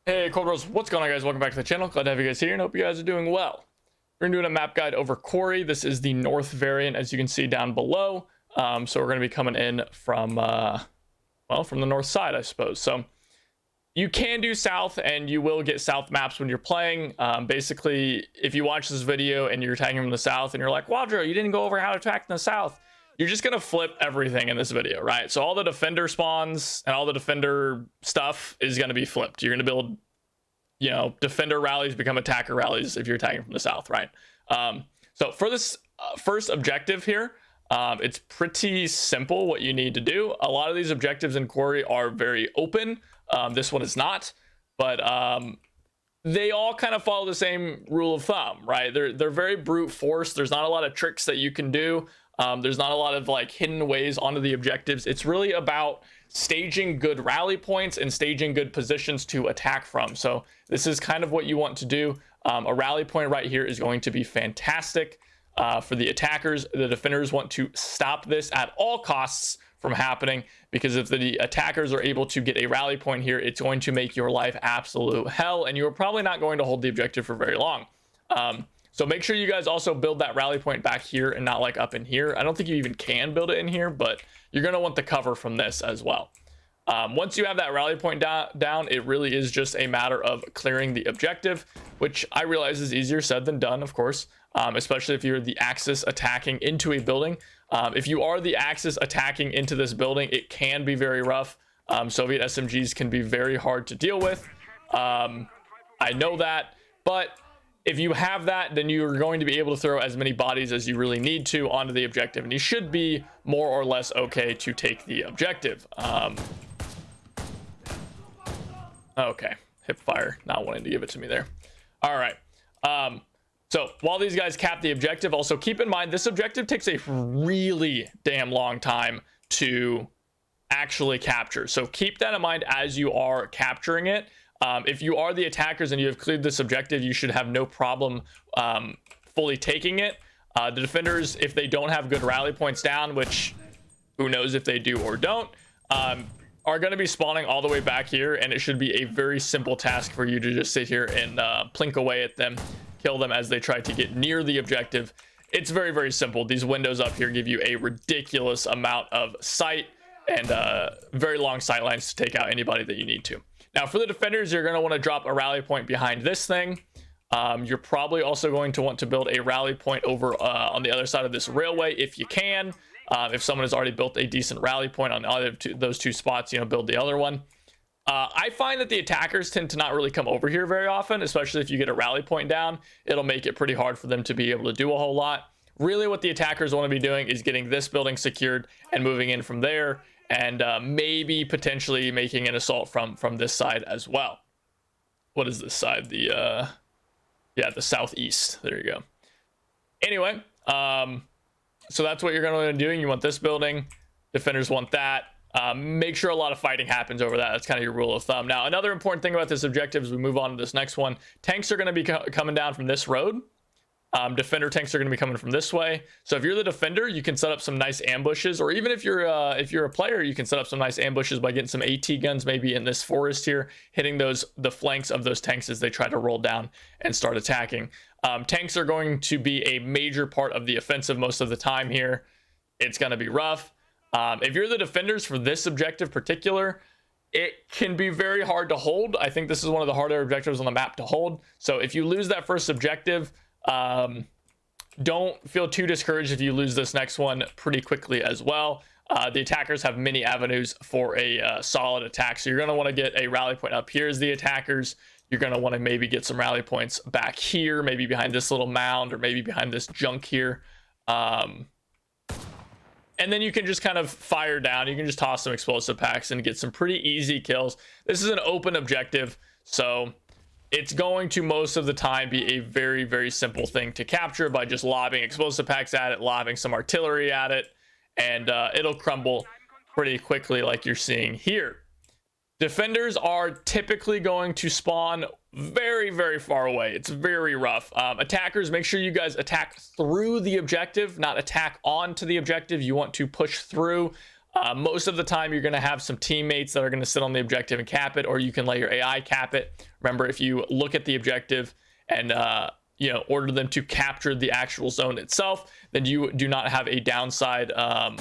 Hey, Cold Rose, what's going on, guys? Welcome back to the channel. Glad to have you guys here and hope you guys are doing well. We're doing a map guide over Quarry. This is the north variant, as you can see down below. So we're going to be coming in from, from the north side, I suppose. So you can do south, and you will get south maps when you're playing. Basically, if you watch this video and you're attacking from the south and you're like, Wadro, you didn't go over how to attack in the south, you're just going to flip everything in this video, right? So all the defender spawns and all the defender stuff is going to be flipped. You're going to build, defender rallies become attacker rallies if you're attacking from the south, right? So for this first objective here, it's pretty simple what you need to do. A lot of these objectives in Quarry are very open. This one is not, but they all kind of follow the same rule of thumb, right? They're very brute force. There's not a lot of tricks that you can do. There's not a lot of like hidden ways onto the objectives. It's really about staging good rally points and staging good positions to attack from. So this is kind of what you want to do. A rally point right here is going to be fantastic for the attackers. The defenders want to stop this at all costs from happening, because if the attackers are able to get a rally point here, it's going to make your life absolute hell, and you're probably not going to hold the objective for very long. So make sure you guys also build that rally point back here and not like up in here. I don't think you even can build it in here, but you're going to want the cover from this as well. Once you have that rally point down, it really is just a matter of clearing the objective, which I realize is easier said than done, of course, especially if you're the Axis attacking into a building. If you are the Axis attacking into this building, it can be very rough. Soviet SMGs can be very hard to deal with. I know that, but if you have that, then you're going to be able to throw as many bodies as you really need to onto the objective, and you should be more or less okay to take the objective. Okay, hip fire, not wanting to give it to me there. All right. So while these guys cap the objective, also keep in mind this objective takes a really damn long time to actually capture. So keep that in mind as you are capturing it. If you are the attackers and you have cleared this objective, you should have no problem fully taking it. The defenders, if they don't have good rally points down, which who knows if they do or don't, are going to be spawning all the way back here, and it should be a very simple task for you to just sit here and plink away at them, kill them as they try to get near the objective. It's very, very simple. These windows up here give you a ridiculous amount of sight and very long sight lines to take out anybody that you need to. Now, for the defenders, you're going to want to drop a rally point behind this thing. You're probably also going to want to build a rally point over on the other side of this railway if you can. If someone has already built a decent rally point on either those two spots, build the other one. I find that the attackers tend to not really come over here very often, especially if you get a rally point down. It'll make it pretty hard for them to be able to do a whole lot. Really, what the attackers want to be doing is getting this building secured and moving in from there, and maybe potentially making an assault from this side as well. What is this side? The southeast. There you go. Anyway, so that's what you're going to be doing. You want this building. Defenders want that. Make sure a lot of fighting happens over that. That's kind of your rule of thumb. Now, another important thing about this objective as we move on to this next one, tanks are going to be coming down from this road. Defender tanks are going to be coming from this way. So if you're the defender, you can set up some nice ambushes, or even if you're a player, you can set up some nice ambushes by getting some AT guns maybe in this forest here, hitting the flanks of those tanks as they try to roll down and start attacking. Tanks are going to be a major part of the offensive most of the time here. It's going to be rough. If you're the defenders for this objective particular, it can be very hard to hold. I think this is one of the harder objectives on the map to hold. So if you lose that first objective, don't feel too discouraged if you lose this next one pretty quickly as well. The attackers have many avenues for a solid attack, so you're going to want to get a rally point up here as the attackers. You're going to want to maybe get some rally points back here, maybe behind this little mound, or maybe behind this junk here. And then you can just kind of fire down. You can just toss some explosive packs and get some pretty easy kills. This is an open objective, so it's going to most of the time be a very, very simple thing to capture by just lobbing explosive packs at it, lobbing some artillery at it, and it'll crumble pretty quickly like you're seeing here. Defenders are typically going to spawn very, very far away. It's very rough. Attackers, make sure you guys attack through the objective, not attack onto the objective. You want to push through. Most of the time, you're going to have some teammates that are going to sit on the objective and cap it, or you can let your AI cap it. Remember, if you look at the objective and order them to capture the actual zone itself, then you do not have a downside,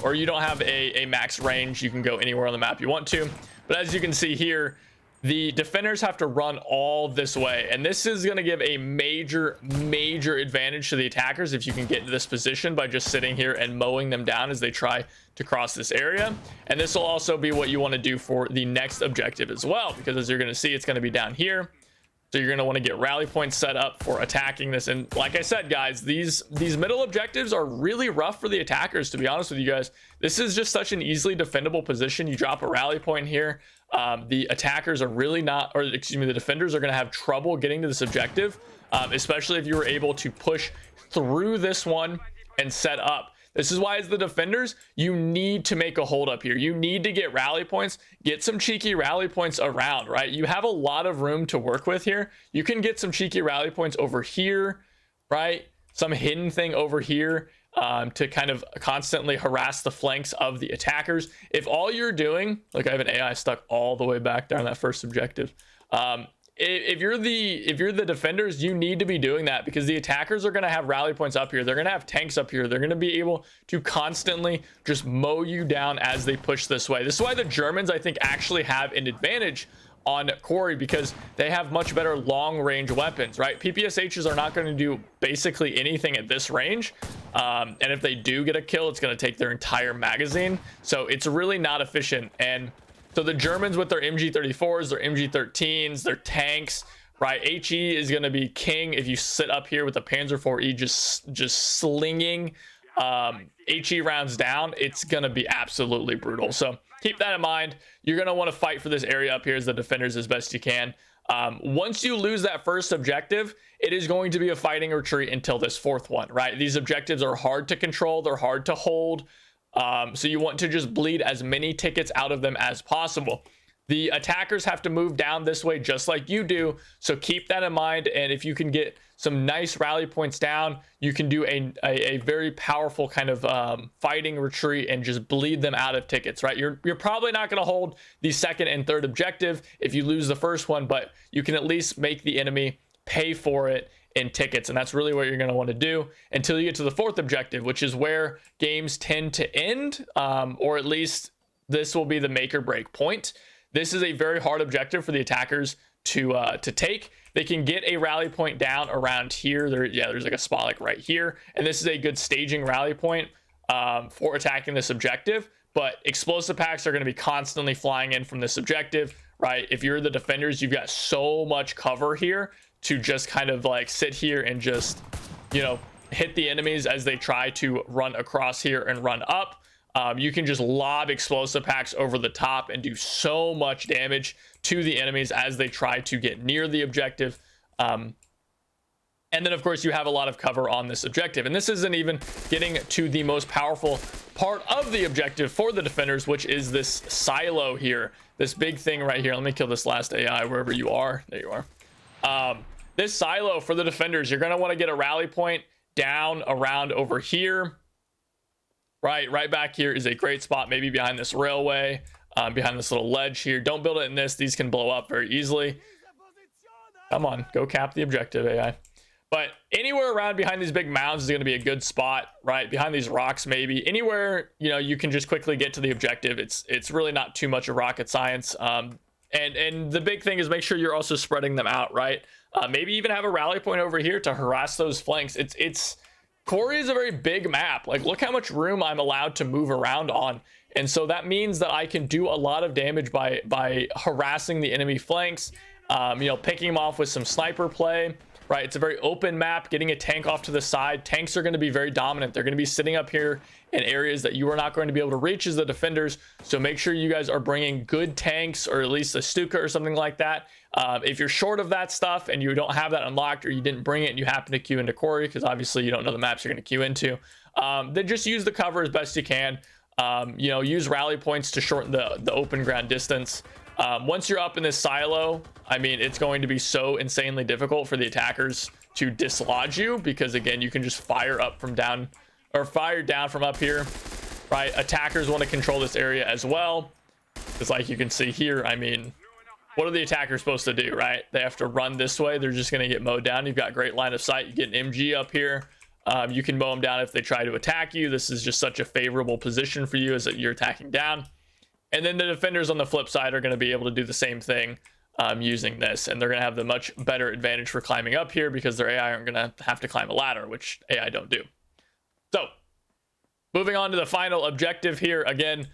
or you don't have a max range. You can go anywhere on the map you want to. But as you can see here, the defenders have to run all this way, and this is going to give a major advantage to the attackers if you can get into this position by just sitting here and mowing them down as they try to cross this area. And this will also be what you want to do for the next objective as well, because as you're going to see, it's going to be down here. So you're going to want to get rally points set up for attacking this. And like I said, guys, these middle objectives are really rough for the attackers, to be honest with you guys. This is just such an easily defendable position. You drop a rally point here. The attackers are really not, or excuse me, the defenders are going to have trouble getting to this objective, especially if you were able to push through this one and set up. This is why, as the defenders, you need to make a hold up here. You need to get rally points, get some cheeky rally points around, right? You have a lot of room to work with here. You can get some cheeky rally points over here, right? Some hidden thing over here to kind of constantly harass the flanks of the attackers. If all you're doing, like I have an AI stuck all the way back down that first objective. If you're the defenders, you need to be doing that, because the attackers are going to have rally points up here. They're going to have tanks up here. They're going to be able to constantly just mow you down as they push this way. This is why the Germans, I think, actually have an advantage on Quarry, because they have much better long range weapons, right? PPSHs are not going to do basically anything at this range. And if they do get a kill, it's going to take their entire magazine. So it's really not efficient. And so the Germans with their MG34s, their MG13s, their tanks, right? HE is going to be king if you sit up here with the Panzer IV-E just slinging HE rounds down. It's going to be absolutely brutal. So keep that in mind. You're going to want to fight for this area up here as the defenders as best you can. Once you lose that first objective, it is going to be a fighting retreat until this fourth one, right? These objectives are hard to control. They're hard to hold. So you want to just bleed as many tickets out of them as possible. The attackers have to move down this way just like you do. So keep that in mind. And if you can get some nice rally points down, you can do a very powerful kind of fighting retreat and just bleed them out of tickets, right? You're probably not going to hold the second and third objective if you lose the first one, but you can at least make the enemy pay for it in tickets. And that's really what you're going to want to do until you get to the fourth objective, which is where games tend to end, or at least this will be the make or break point. This is a very hard objective for the attackers to take. They can get a rally point down around here. There's like a spot like right here, and this is a good staging rally point for attacking this objective. But explosive packs are going to be constantly flying in from this objective, right? If you're the defenders, you've got so much cover here to just kind of like sit here and just, hit the enemies as they try to run across here and run up. You can just lob explosive packs over the top and do so much damage to the enemies as they try to get near the objective. And then, of course, you have a lot of cover on this objective. And this isn't even getting to the most powerful part of the objective for the defenders, which is this silo here. This big thing right here. Let me kill this last AI wherever you are. There you are. This silo for the defenders, you're going to want to get a rally point down around over here. Right back here is a great spot, maybe behind this railway, behind this little ledge here. Don't build it in this. These can blow up very easily. Come on, go cap the objective, AI. But anywhere around behind these big mounds is going to be a good spot, right? Behind these rocks, maybe. Anywhere, you can just quickly get to the objective. It's really not too much of rocket science. And the big thing is make sure you're also spreading them out, right? Maybe even have a rally point over here to harass those flanks. Quarry is a very big map. Like, look how much room I'm allowed to move around on. And so that means that I can do a lot of damage by harassing the enemy flanks, picking them off with some sniper play, right? It's a very open map. Getting a tank off to the side. Tanks are going to be very dominant. They're going to be sitting up here in areas that you are not going to be able to reach as the defenders. So make sure you guys are bringing good tanks, or at least a Stuka or something like that. If you're short of that stuff and you don't have that unlocked, or you didn't bring it and you happen to queue into Quarry, because obviously you don't know the maps you're going to queue into, then just use the cover as best you can. Use rally points to shorten the open ground distance. Once you're up in this silo, I mean, it's going to be so insanely difficult for the attackers to dislodge you, because again, you can just fire down from up here right? Attackers want to control this area as well. Because like you can see here, I mean, what are the attackers supposed to do, right? They have to run this way. They're just going to get mowed down. You've got great line of sight. You get an MG up here. You can mow them down if they try to attack you. This is just such a favorable position for you as that you're attacking down. And then the defenders on the flip side are going to be able to do the same thing using this. And they're going to have the much better advantage for climbing up here because their AI aren't going to have to climb a ladder, which AI don't do. So moving on to the final objective here. Again,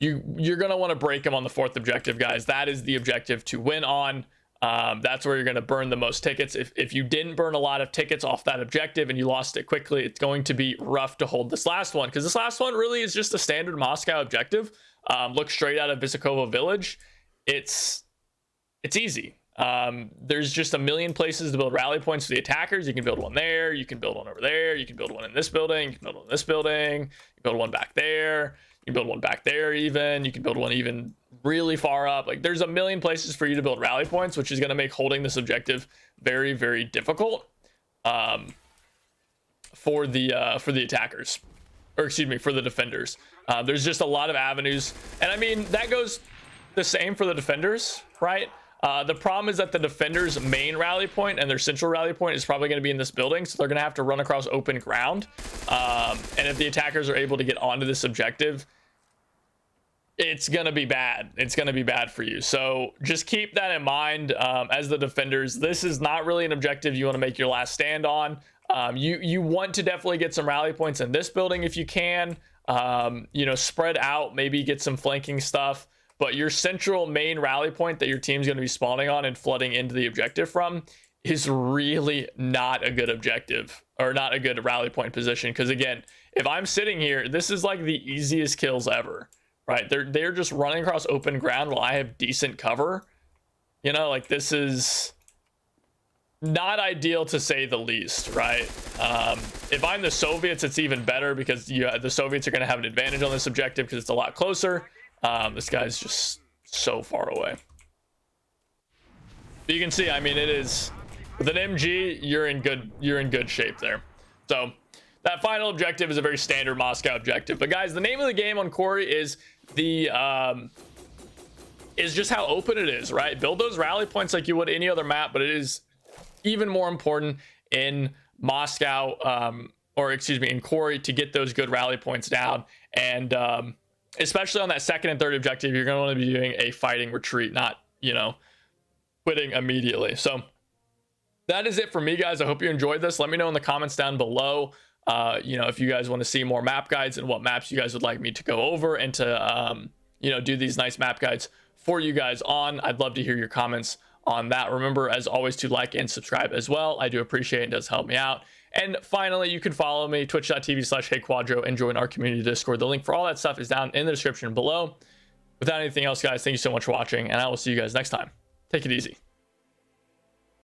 you're going to want to break them on the 4th objective, guys. That is the objective to win on. That's where you're going to burn the most tickets. If you didn't burn a lot of tickets off that objective and you lost it quickly, it's going to be rough to hold this last one, because this last one really is just a standard Moscow objective. Look straight out of Visakova Village. It's easy. There's just a million places to build rally points for the attackers. You can build one there, you can build one over there, you can build one in this building, you can build one in this building, you can build one back there, you can build one back there even, you can build one even really far up. Like, there's a million places for you to build rally points, which is going to make holding this objective very, very difficult for the attackers, or excuse me, for the defenders. There's just a lot of avenues, and I mean that goes the same for the defenders, right? The problem is that the defenders' main rally point and their central rally point is probably going to be in this building, so they're going to have to run across open ground. And if the attackers are able to get onto this objective, it's going to be bad. It's going to be bad for you. So just keep that in mind as the defenders. This is not really an objective you want to make your last stand on. You want to definitely get some rally points in this building if you can. You know, spread out, maybe get some flanking stuff. But your central main rally point that your team's going to be spawning on and flooding into the objective from is really not a good objective, or not a good rally point position. Because again, if I'm sitting here, this is like the easiest kills ever, right? They're just running across open ground while I have decent cover. You know, like, this is not ideal to say the least, right? If I'm the Soviets, it's even better, because the Soviets are going to have an advantage on this objective because it's a lot closer. This guy's just so far away. But you can see, I mean, it is with an MG, you're in good shape there. So that final objective is a very standard Moscow objective. But guys, the name of the game on Quarry is just how open it is, right? Build those rally points like you would any other map, but it is even more important in Moscow, or excuse me, in Quarry, to get those good rally points down. And especially on that 2nd and 3rd objective, you're going to want to be doing a fighting retreat, not, you know, quitting immediately. So that is it for me, guys. I hope you enjoyed this. Let me know in the comments down below, you know, if you guys want to see more map guides and what maps you guys would like me to go over and to, you know, do these nice map guides for you guys on. I'd love to hear your comments on that. Remember, as always, to like and subscribe as well. I do appreciate it. It does help me out. And finally, you can follow me, twitch.tv/HeyQuadro, and join our community Discord. The link for all that stuff is down in the description below. Without anything else, guys, thank you so much for watching, and I will see you guys next time. Take it easy.